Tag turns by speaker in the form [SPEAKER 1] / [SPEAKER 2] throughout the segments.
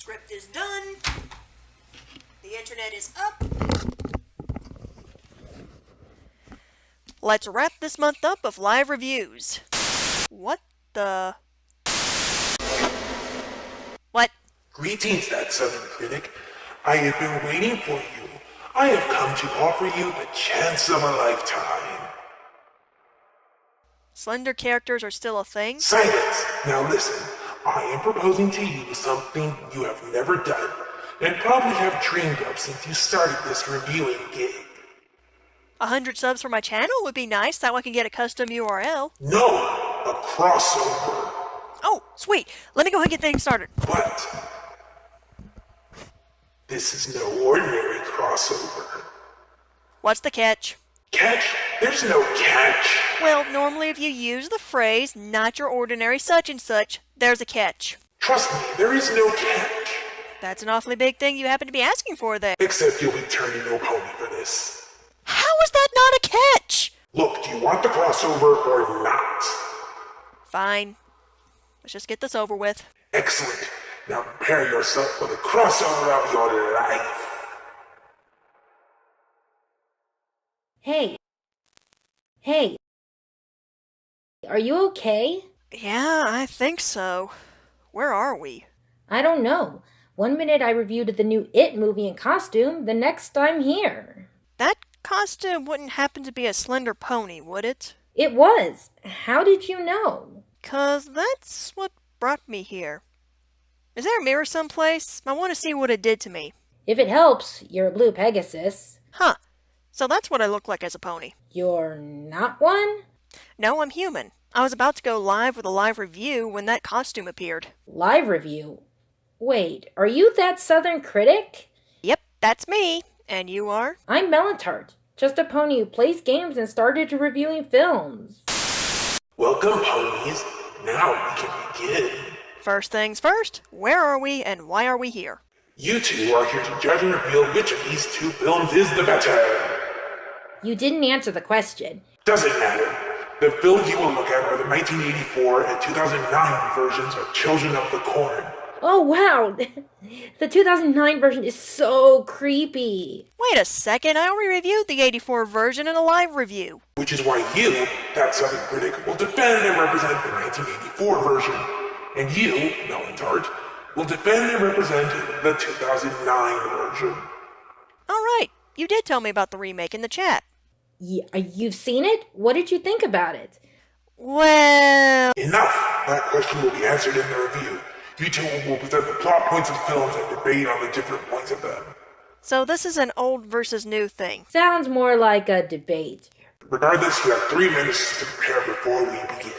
[SPEAKER 1] Script is done. The internet is up. Let's wrap this month up of live reviews. What the... What?
[SPEAKER 2] Greetings, That Southern Critic. I have been waiting for you. I have come to offer you the chance of a lifetime.
[SPEAKER 1] Slender characters are still a thing?
[SPEAKER 2] Silence! Now listen. I am proposing to you something you have never done, and probably have dreamed of since you started this reviewing gig.
[SPEAKER 1] 100 subs for my channel would be nice, that way I can get a custom URL.
[SPEAKER 2] No! A crossover!
[SPEAKER 1] Oh, sweet. Let me go ahead and get things started.
[SPEAKER 2] What? This is no ordinary crossover.
[SPEAKER 1] What's the catch?
[SPEAKER 2] Catch? There's no catch.
[SPEAKER 1] Well, normally if you use the phrase, not your ordinary such and such, there's a catch.
[SPEAKER 2] Trust me, there is no catch.
[SPEAKER 1] That's an awfully big thing you happen to be asking for there.
[SPEAKER 2] Except you'll be turning no pony for this.
[SPEAKER 1] How is that not a catch?
[SPEAKER 2] Look, do you want the crossover or not?
[SPEAKER 1] Fine. Let's just get this over with.
[SPEAKER 2] Excellent. Now prepare yourself for the crossover of your life.
[SPEAKER 3] Hey. Hey. Are you okay?
[SPEAKER 1] Yeah, I think so. Where are we?
[SPEAKER 3] I don't know. One minute I reviewed the new It movie in costume, the next I'm here.
[SPEAKER 1] That costume wouldn't happen to be a slender pony, would it?
[SPEAKER 3] It was. How did you know?
[SPEAKER 1] 'Cause that's what brought me here. Is there a mirror someplace? I want to see what it did to me.
[SPEAKER 3] If it helps, you're a blue Pegasus.
[SPEAKER 1] Huh. So that's what I look like as a pony.
[SPEAKER 3] You're not one?
[SPEAKER 1] No, I'm human. I was about to go live with a live review when that costume appeared.
[SPEAKER 3] Live review? Wait, are you That Southern Critic?
[SPEAKER 1] Yep, that's me. And you are?
[SPEAKER 3] I'm Melantart, just a pony who plays games and started reviewing films.
[SPEAKER 2] Welcome, ponies. Now we can begin.
[SPEAKER 1] First things first, where are we and why are we here?
[SPEAKER 2] You two are here to judge and reveal which of these two films is the better.
[SPEAKER 3] You didn't answer the question.
[SPEAKER 2] Doesn't matter. The films you will look at are the 1984 and 2009 versions of Children of the Corn.
[SPEAKER 3] Oh, wow! The 2009 version is so creepy.
[SPEAKER 1] Wait a second, I already reviewed the 84 version in a live review.
[SPEAKER 2] Which is why you, That Southern Critic, will defend and represent the 1984 version. And you, Melantart, will defend and represent the 2009 version.
[SPEAKER 1] Alright, you did tell me about the remake in the chat.
[SPEAKER 3] You've seen it? What did you think about it?
[SPEAKER 1] Well...
[SPEAKER 2] Enough! That question will be answered in the review. You two will present the plot points of films and debate on the different points of them.
[SPEAKER 1] So this is an old versus new thing.
[SPEAKER 3] Sounds more like a debate.
[SPEAKER 2] Regardless, you have 3 minutes to prepare before we begin.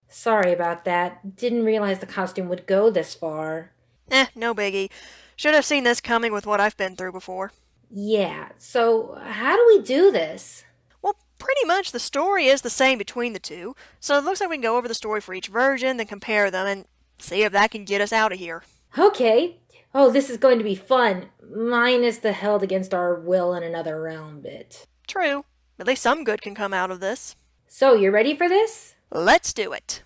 [SPEAKER 3] Sorry about that. Didn't realize the costume would go this far.
[SPEAKER 1] No biggie. Should have seen this coming with what I've been through before.
[SPEAKER 3] Yeah, so how do we do this?
[SPEAKER 1] Well, pretty much the story is the same between the two, so it looks like we can go over the story for each version, then compare them, and see if that can get us out of here.
[SPEAKER 3] Okay. Oh, this is going to be fun. Minus the held against our will in another realm bit.
[SPEAKER 1] True. At least some good can come out of this.
[SPEAKER 3] So, you ready for this?
[SPEAKER 1] Let's do it.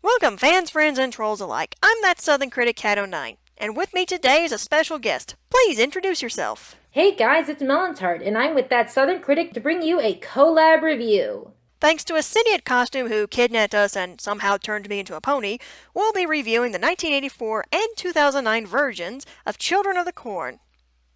[SPEAKER 1] Welcome, fans, friends, and trolls alike. I'm That Southern Critic Cat09, and with me today is a special guest. Please introduce yourself.
[SPEAKER 3] Hey guys, it's Melantart, and I'm with That Southern Critic to bring you a collab review.
[SPEAKER 1] Thanks to a symbiote costume who kidnapped us and somehow turned me into a pony, we'll be reviewing the 1984 and 2009 versions of Children of the Corn.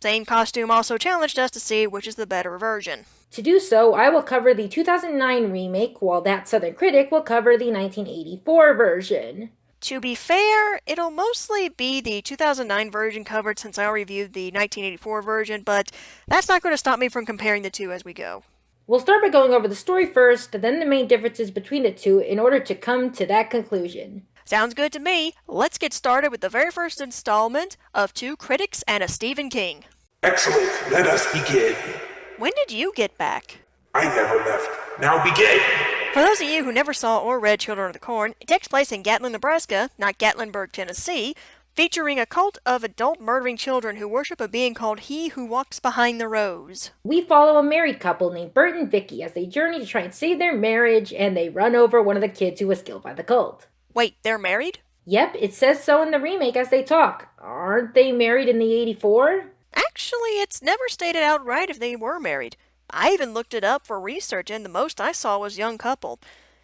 [SPEAKER 1] Same costume also challenged us to see which is the better version.
[SPEAKER 3] To do so, I will cover the 2009 remake, while That Southern Critic will cover the 1984 version.
[SPEAKER 1] To be fair, it'll mostly be the 2009 version covered since I reviewed the 1984 version, but that's not going to stop me from comparing the two as we go.
[SPEAKER 3] We'll start by going over the story first, then the main differences between the two in order to come to that conclusion.
[SPEAKER 1] Sounds good to me. Let's get started with the very first installment of Two Critics and a Stephen King.
[SPEAKER 2] Excellent. Let us begin.
[SPEAKER 1] When did you get back?
[SPEAKER 2] I never left. Now begin.
[SPEAKER 1] For those of you who never saw or read Children of the Corn, it takes place in Gatlin, Nebraska, not Gatlinburg, Tennessee, featuring a cult of adult murdering children who worship a being called He Who Walks Behind the Rose.
[SPEAKER 3] We follow a married couple named Bert and Vicky as they journey to try and save their marriage, and they run over one of the kids who was killed by the cult.
[SPEAKER 1] Wait, they're married?
[SPEAKER 3] Yep, it says so in the remake as they talk. Aren't they married in the 84?
[SPEAKER 1] Actually, it's never stated outright if they were married. I even looked it up for research, and the most I saw was young couple.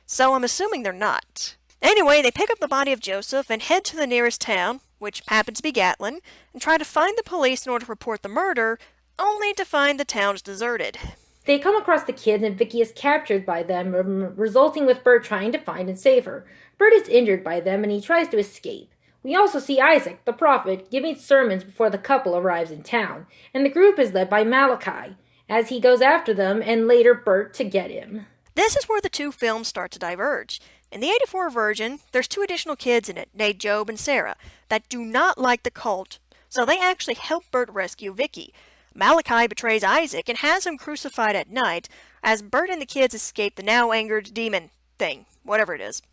[SPEAKER 1] So I'm assuming they're not. Anyway, they pick up the body of Joseph and head to the nearest town, which happens to be Gatlin, and try to find the police in order to report the murder, only to find the town's deserted.
[SPEAKER 3] They come across the kids and Vicky is captured by them, resulting with Bert trying to find and save her. Bert is injured by them and he tries to escape. We also see Isaac, the prophet, giving sermons before the couple arrives in town, and the group is led by Malachi, as he goes after them and later Bert to get him.
[SPEAKER 1] This is where the two films start to diverge. In the 84 version, there's two additional kids in it, named Job and Sarah, that do not like the cult, so they actually help Bert rescue Vicky. Malachi betrays Isaac and has him crucified at night, as Bert and the kids escape the now angered demon thing, whatever it is.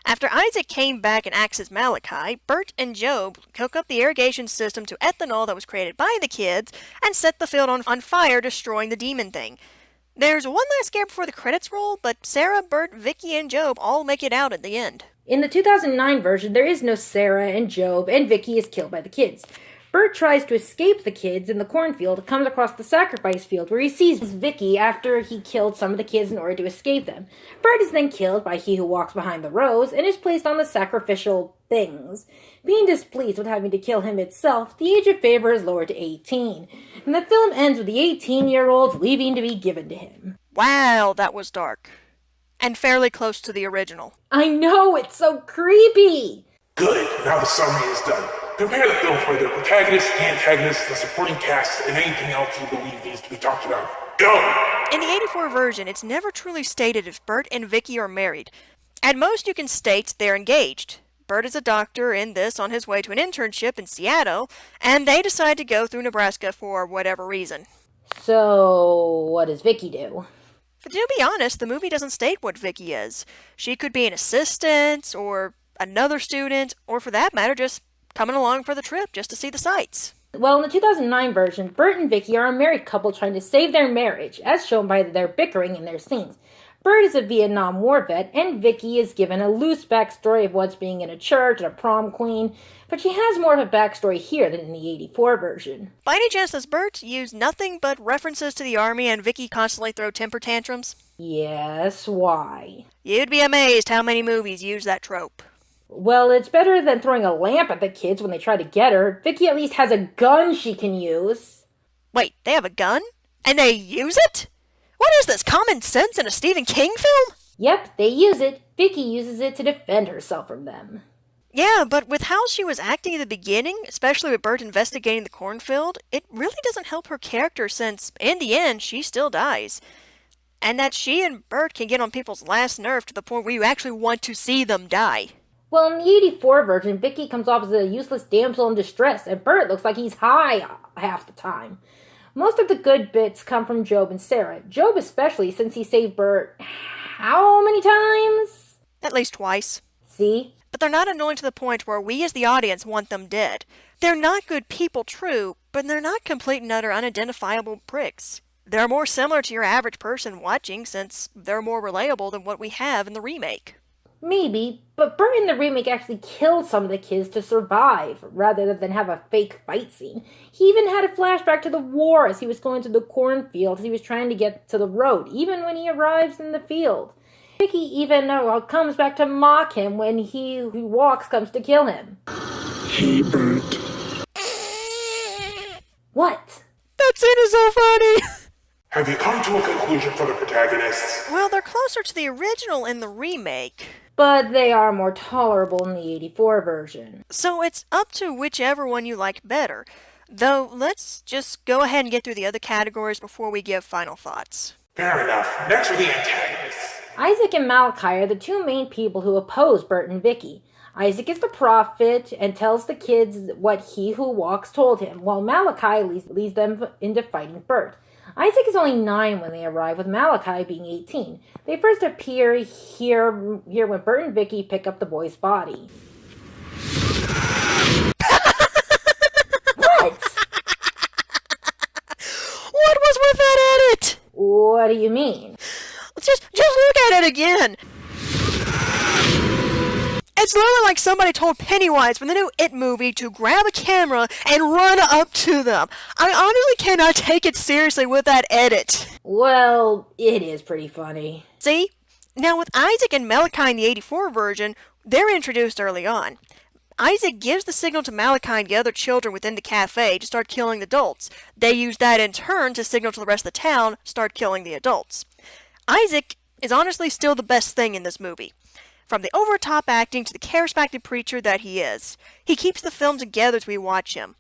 [SPEAKER 1] After Isaac came back and acts as Malachi, Bert and Job hook up the irrigation system to ethanol that was created by the kids and set the field on fire, destroying the demon thing. There's one last scare before the credits roll, but Sarah, Bert, Vicky, and Job all make it out at the end.
[SPEAKER 3] In the 2009 version, there is no Sarah and Job, and Vicky is killed by the kids. Bert tries to escape the kids in the cornfield, comes across the sacrifice field where he sees Vicky after he killed some of the kids in order to escape them. Bert is then killed by He Who Walks Behind the Rose and is placed on the sacrificial things. Being displeased with having to kill him itself, the age of favor is lowered to 18, and the film ends with the 18-year-old leaving to be given to him.
[SPEAKER 1] Wow, that was dark. And fairly close to the original.
[SPEAKER 3] I know, it's so creepy!
[SPEAKER 2] Good. Now the summary is done. Compare the films by their protagonists, antagonists, the supporting cast, and anything else you believe needs to be talked about. Go!
[SPEAKER 1] In the 84 version, it's never truly stated if Bert and Vicky are married. At most, you can state they're engaged. Bert is a doctor in this on his way to an internship in Seattle, and they decide to go through Nebraska for whatever reason.
[SPEAKER 3] So, what does Vicky do?
[SPEAKER 1] But to be honest, the movie doesn't state what Vicky is. She could be an assistant, or another student, or for that matter, just coming along for the trip just to see the sights.
[SPEAKER 3] Well, in the 2009 version, Bert and Vicky are a married couple trying to save their marriage, as shown by their bickering in their scenes. Bert is a Vietnam War vet, and Vicky is given a loose backstory of once being in a church and a prom queen, but she has more of a backstory here than in the 84 version.
[SPEAKER 1] By any chance, does Bert use nothing but references to the army and Vicky constantly throw temper tantrums?
[SPEAKER 3] Yes, why?
[SPEAKER 1] You'd be amazed how many movies use that trope.
[SPEAKER 3] Well, it's better than throwing a lamp at the kids when they try to get her. Vicky at least has a gun she can use.
[SPEAKER 1] Wait, they have a gun? And they use it? What is this, common sense in a Stephen King film?
[SPEAKER 3] Yep, they use it. Vicky uses it to defend herself from them.
[SPEAKER 1] Yeah, but with how she was acting at the beginning, especially with Bert investigating the cornfield, it really doesn't help her character since, in the end, she still dies. And that she and Bert can get on people's last nerve to the point where you actually want to see them die.
[SPEAKER 3] Well, in the 84 version, Vicky comes off as a useless damsel in distress, and Bert looks like he's high half the time. Most of the good bits come from Job and Sarah. Job especially, since he saved Bert how many times?
[SPEAKER 1] At least twice.
[SPEAKER 3] See?
[SPEAKER 1] But they're not annoying to the point where we as the audience want them dead. They're not good people, true, but they're not complete and utter unidentifiable pricks. They're more similar to your average person watching since they're more relatable than what we have in the remake.
[SPEAKER 3] Maybe, but Bert in the remake actually killed some of the kids to survive, rather than have a fake fight scene. He even had a flashback to the war as he was going to the cornfield as he was trying to get to the road, even when he arrives in the field. Vicky even comes back to mock him when he who walks comes to kill him.
[SPEAKER 2] Hey, Bert.
[SPEAKER 3] What?
[SPEAKER 1] That scene is so funny!
[SPEAKER 2] Have you come to a conclusion for the protagonists?
[SPEAKER 1] Well, they're closer to the original in the remake.
[SPEAKER 3] But they are more tolerable in the 84 version.
[SPEAKER 1] So it's up to whichever one you like better. Though, let's just go ahead and get through the other categories before we give final thoughts.
[SPEAKER 2] Fair enough. Next are the antagonists.
[SPEAKER 3] Isaac and Malachi are the two main people who oppose Bert and Vicky. Isaac is the prophet and tells the kids what he who walks told him, while Malachi leads them into fighting Bert. Isaac is only 9 when they arrive, with Malachi being 18. They first appear here when Bert and Vicky pick up the boy's body. What?
[SPEAKER 1] What was with that edit?
[SPEAKER 3] What do you mean?
[SPEAKER 1] Just look at it again. It's literally like somebody told Pennywise from the new It movie to grab a camera and run up to them. I honestly cannot take it seriously with that edit.
[SPEAKER 3] Well, it is pretty funny.
[SPEAKER 1] See? Now with Isaac and Malachi in the 84 version, they're introduced early on. Isaac gives the signal to Malachi and the other children within the cafe to start killing the adults. They use that in turn to signal to the rest of the town, start killing the adults. Isaac is honestly still the best thing in this movie. From the over-top acting to the charismatic preacher that he is. He keeps the film together as we watch him.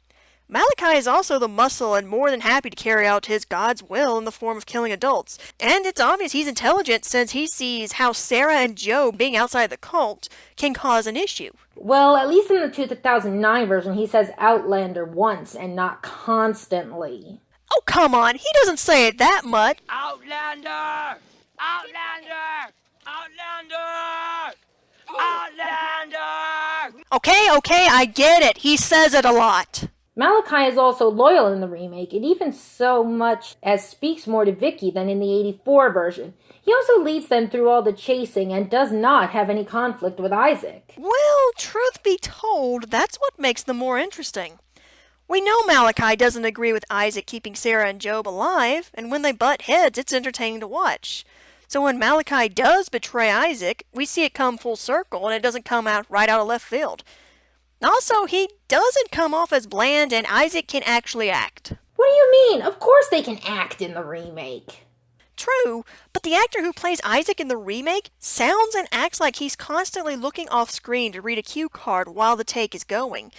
[SPEAKER 1] Malachi is also the muscle and more than happy to carry out his God's will in the form of killing adults. And it's obvious he's intelligent since he sees how Sarah and Joe being outside the cult can cause an issue.
[SPEAKER 3] Well, at least in the 2009 version, he says Outlander once and not constantly.
[SPEAKER 1] Oh, come on, he doesn't say it that much.
[SPEAKER 4] Outlander! Outlander! Outlander! Outlander!
[SPEAKER 1] Okay, I get it. He says it a lot.
[SPEAKER 3] Malachi is also loyal in the remake, and even so much as speaks more to Vicky than in the 84 version. He also leads them through all the chasing and does not have any conflict with Isaac.
[SPEAKER 1] Well, truth be told, that's what makes them more interesting. We know Malachi doesn't agree with Isaac keeping Sarah and Job alive, and when they butt heads, it's entertaining to watch. So when Malachi does betray Isaac, we see it come full circle, and it doesn't come out right out of left field. Also, he doesn't come off as bland, and Isaac can actually act.
[SPEAKER 3] What do you mean? Of course they can act in the remake.
[SPEAKER 1] True, but the actor who plays Isaac in the remake sounds and acts like he's constantly looking off screen to read a cue card while the take is going.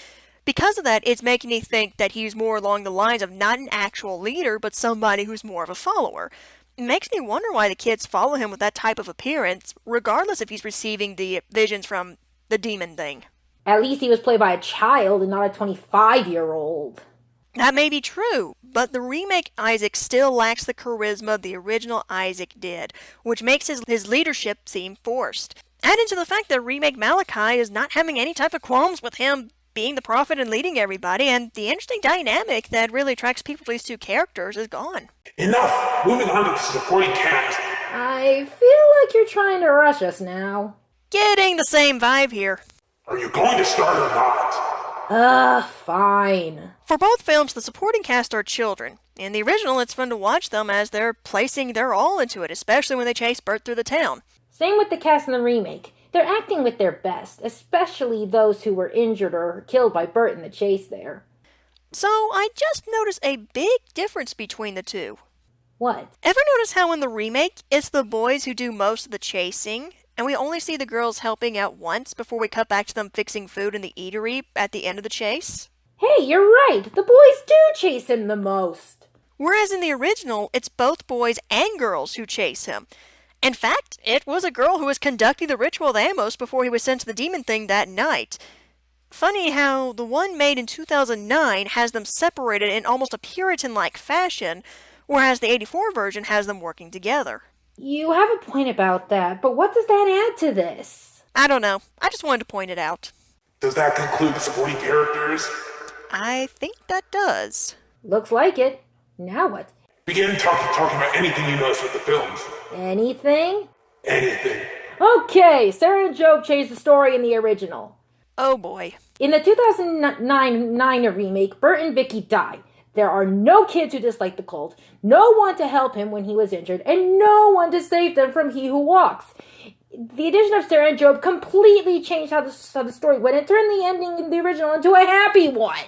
[SPEAKER 1] Because of that, it's making me think that he's more along the lines of not an actual leader, but somebody who's more of a follower. It makes me wonder why the kids follow him with that type of appearance, regardless if he's receiving the visions from the demon thing.
[SPEAKER 3] At least he was played by a child and not a 25-year-old.
[SPEAKER 1] That may be true, but the remake Isaac still lacks the charisma the original Isaac did, which makes his leadership seem forced. Add into the fact that remake Malachi is not having any type of qualms with him being the prophet and leading everybody, and the interesting dynamic that really attracts people to these two characters is gone.
[SPEAKER 2] Enough! Moving on to the supporting cast.
[SPEAKER 3] I feel like you're trying to rush us now.
[SPEAKER 1] Getting the same vibe here.
[SPEAKER 2] Are you going to start or not?
[SPEAKER 3] Fine.
[SPEAKER 1] For both films, the supporting cast are children. In the original, it's fun to watch them as they're placing their all into it, especially when they chase Bert through the town.
[SPEAKER 3] Same with the cast in the remake. They're acting with their best, especially those who were injured or killed by Bert in the chase there.
[SPEAKER 1] So, I just noticed a big difference between the two.
[SPEAKER 3] What?
[SPEAKER 1] Ever notice how in the remake, it's the boys who do most of the chasing, and we only see the girls helping out once before we cut back to them fixing food in the eatery at the end of the chase?
[SPEAKER 3] Hey, you're right! The boys do chase him the most!
[SPEAKER 1] Whereas in the original, it's both boys and girls who chase him. In fact, it was a girl who was conducting the ritual with Amos before he was sent to the demon thing that night. Funny how the one made in 2009 has them separated in almost a Puritan-like fashion, whereas the 84 version has them working together.
[SPEAKER 3] You have a point about that, but what does that add to this?
[SPEAKER 1] I don't know. I just wanted to point it out.
[SPEAKER 2] Does that conclude the supporting characters?
[SPEAKER 1] I think that does.
[SPEAKER 3] Looks like it. Now what?
[SPEAKER 2] Begin talking about anything you notice with the films.
[SPEAKER 3] Anything?
[SPEAKER 2] Anything.
[SPEAKER 3] Okay, Sarah and Job changed the story in the original.
[SPEAKER 1] Oh boy.
[SPEAKER 3] In the 2009 remake, Bert and Vicky die. There are no kids who dislike the cult, no one to help him when he was injured, and no one to save them from he who walks. The addition of Sarah and Job completely changed how the story went and turned the ending in the original into a happy one.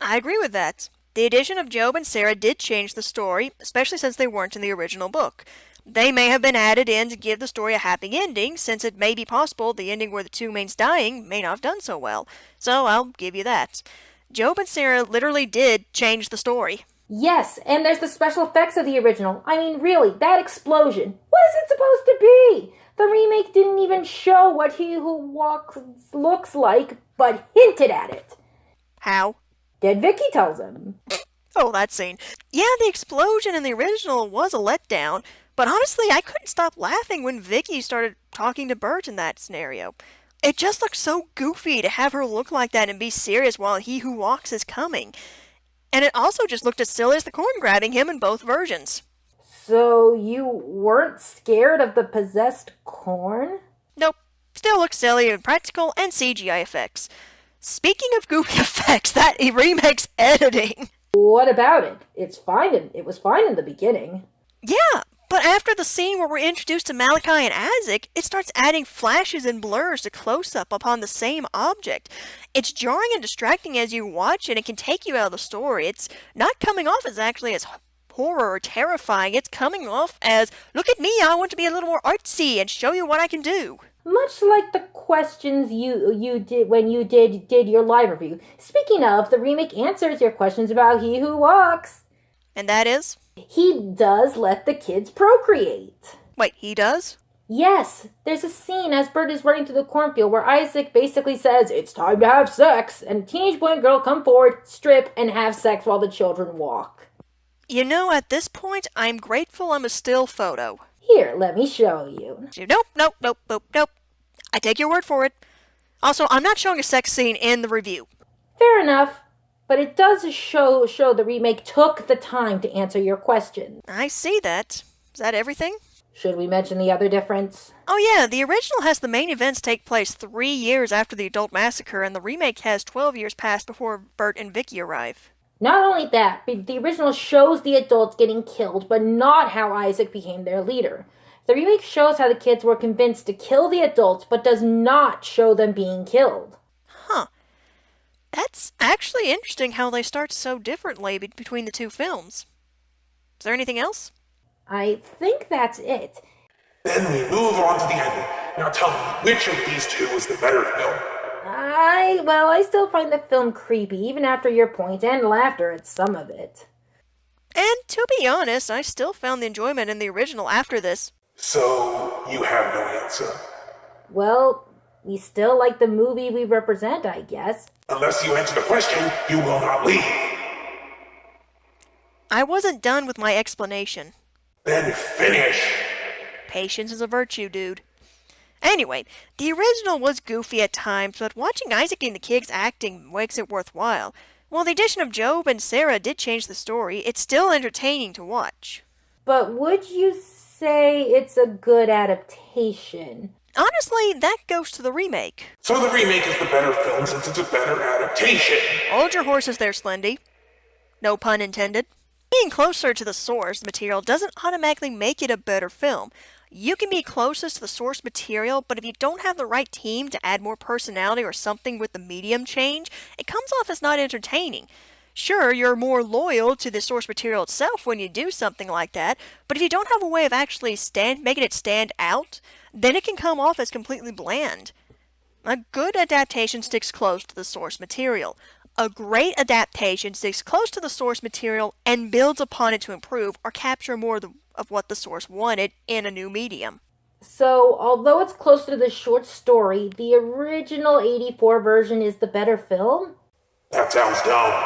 [SPEAKER 1] I agree with that. The addition of Job and Sarah did change the story, especially since they weren't in the original book. They may have been added in to give the story a happy ending, since it may be possible the ending where the two mains dying may not have done so well. So I'll give you that. Job and Sarah literally did change the story.
[SPEAKER 3] Yes, and there's the special effects of the original. I mean, really, that explosion. What is it supposed to be? The remake didn't even show what He Who Walks looks like, but hinted at it.
[SPEAKER 1] How?
[SPEAKER 3] Dead Vicky tells him.
[SPEAKER 1] Oh, that scene. Yeah, the explosion in the original was a letdown, but honestly, I couldn't stop laughing when Vicky started talking to Bert in that scenario. It just looked so goofy to have her look like that and be serious while He Who Walks is coming. And it also just looked as silly as the corn grabbing him in both versions.
[SPEAKER 3] So you weren't scared of the possessed corn?
[SPEAKER 1] Nope. Still looks silly in practical and CGI effects. Speaking of goofy effects, that remake's editing.
[SPEAKER 3] What about it? It was fine in the beginning.
[SPEAKER 1] Yeah, but after the scene where we're introduced to Malachi and Isaac, it starts adding flashes and blurs to close-up upon the same object. It's jarring and distracting as you watch, and it can take you out of the story. It's not coming off as actually as horror or terrifying. It's coming off as, look at me, I want to be a little more artsy and show you what I can do.
[SPEAKER 3] Much like the questions you did when you did your live review. Speaking of, the remake answers your questions about He Who Walks.
[SPEAKER 1] And that is?
[SPEAKER 3] He does let the kids procreate.
[SPEAKER 1] Wait, he does?
[SPEAKER 3] Yes, there's a scene as Bert is running through the cornfield where Isaac basically says, "It's time to have sex," and a teenage boy and girl come forward, strip, and have sex while the children walk.
[SPEAKER 1] You know, at this point, I'm grateful I'm a still photo.
[SPEAKER 3] Here, let me show you.
[SPEAKER 1] Nope. I take your word for it. Also, I'm not showing a sex scene in the review.
[SPEAKER 3] Fair enough, but it does show the remake took the time to answer your questions.
[SPEAKER 1] I see that. Is that everything?
[SPEAKER 3] Should we mention the other difference?
[SPEAKER 1] Oh yeah, the original has the main events take place 3 years after the adult massacre, and the remake has 12 years passed before Bert and Vicky arrive.
[SPEAKER 3] Not only that, but the original shows the adults getting killed, but not how Isaac became their leader. The remake shows how the kids were convinced to kill the adults, but does not show them being killed.
[SPEAKER 1] Huh. That's actually interesting how they start so differently between the two films. Is there anything else?
[SPEAKER 3] I think that's it.
[SPEAKER 2] Then we move on to the ending. Now tell me, which of these two is the better film?
[SPEAKER 3] I still find the film creepy, even after your point and laughter at some of it.
[SPEAKER 1] And to be honest, I still found the enjoyment in the original after this.
[SPEAKER 2] So, you have no answer.
[SPEAKER 3] Well, we still like the movie we represent, I guess.
[SPEAKER 2] Unless you answer the question, you will not leave.
[SPEAKER 1] I wasn't done with my explanation.
[SPEAKER 2] Then finish.
[SPEAKER 1] Patience is a virtue, dude. Anyway, the original was goofy at times, but watching Isaac and the kids acting makes it worthwhile. While the addition of Job and Sarah did change the story, it's still entertaining to watch.
[SPEAKER 3] But would you say it's a good adaptation?
[SPEAKER 1] Honestly, that goes to the remake.
[SPEAKER 2] So the remake is the better film since it's a better adaptation.
[SPEAKER 1] Hold your horses there, Slendy. No pun intended. Being closer to the source material doesn't automatically make it a better film. You can be closest to the source material, but if you don't have the right team to add more personality or something with the medium change, it comes off as not entertaining. Sure, you're more loyal to the source material itself when you do something like that, but if you don't have a way of actually making it stand out, then it can come off as completely bland. A good adaptation sticks close to the source material. A great adaptation sticks close to the source material and builds upon it to improve or capture more of what the source wanted in a new medium.
[SPEAKER 3] So, although it's closer to the short story, the original 84 version is the better film?
[SPEAKER 2] That sounds dumb.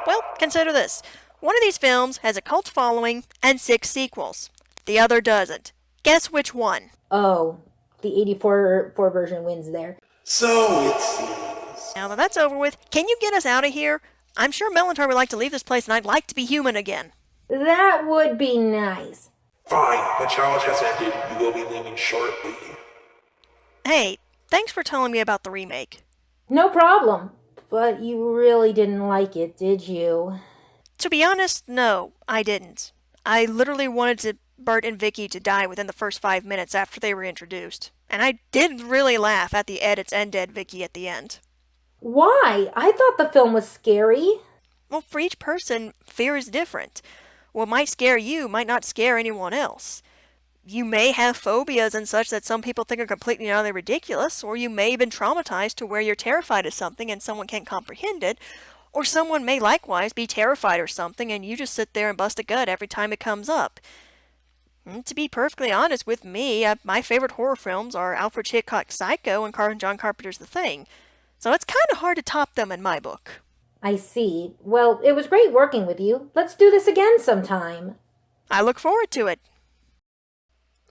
[SPEAKER 1] Well, consider this. One of these films has a cult following and 6 sequels. The other doesn't. Guess which one?
[SPEAKER 3] Oh, the 84 version wins there.
[SPEAKER 2] So it seems.
[SPEAKER 1] Now that that's over with, can you get us out of here? I'm sure Melantar would like to leave this place and I'd like to be human again.
[SPEAKER 3] That would be nice.
[SPEAKER 2] Fine, the challenge has ended. You will be leaving shortly.
[SPEAKER 1] Hey, thanks for telling me about the remake.
[SPEAKER 3] No problem. But you really didn't like it, did you?
[SPEAKER 1] To be honest, no, I didn't. I literally wanted Bert and Vicky to die within the first 5 minutes after they were introduced. And I did really laugh at the edits and dead Vicky at the end.
[SPEAKER 3] Why? I thought the film was scary.
[SPEAKER 1] Well, for each person, fear is different. What might scare you might not scare anyone else. You may have phobias and such that some people think are completely and utterly ridiculous, or you may have been traumatized to where you're terrified of something and someone can't comprehend it, Or someone may likewise be terrified or something, and you just sit there and bust a gut every time it comes up. To be perfectly honest with me, my favorite horror films are Alfred Hitchcock's Psycho and John Carpenter's The Thing. So it's kind of hard to top them in my book.
[SPEAKER 3] I see. Well, it was great working with you. Let's do this again sometime.
[SPEAKER 1] I look forward to it.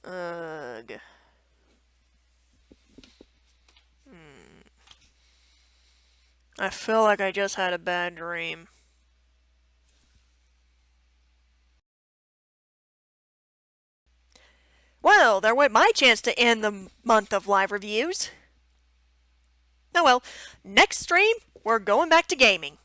[SPEAKER 1] Ugh. I feel like I just had a bad dream. Well, there went my chance to end the month of live reviews. Oh well, next stream, we're going back to gaming.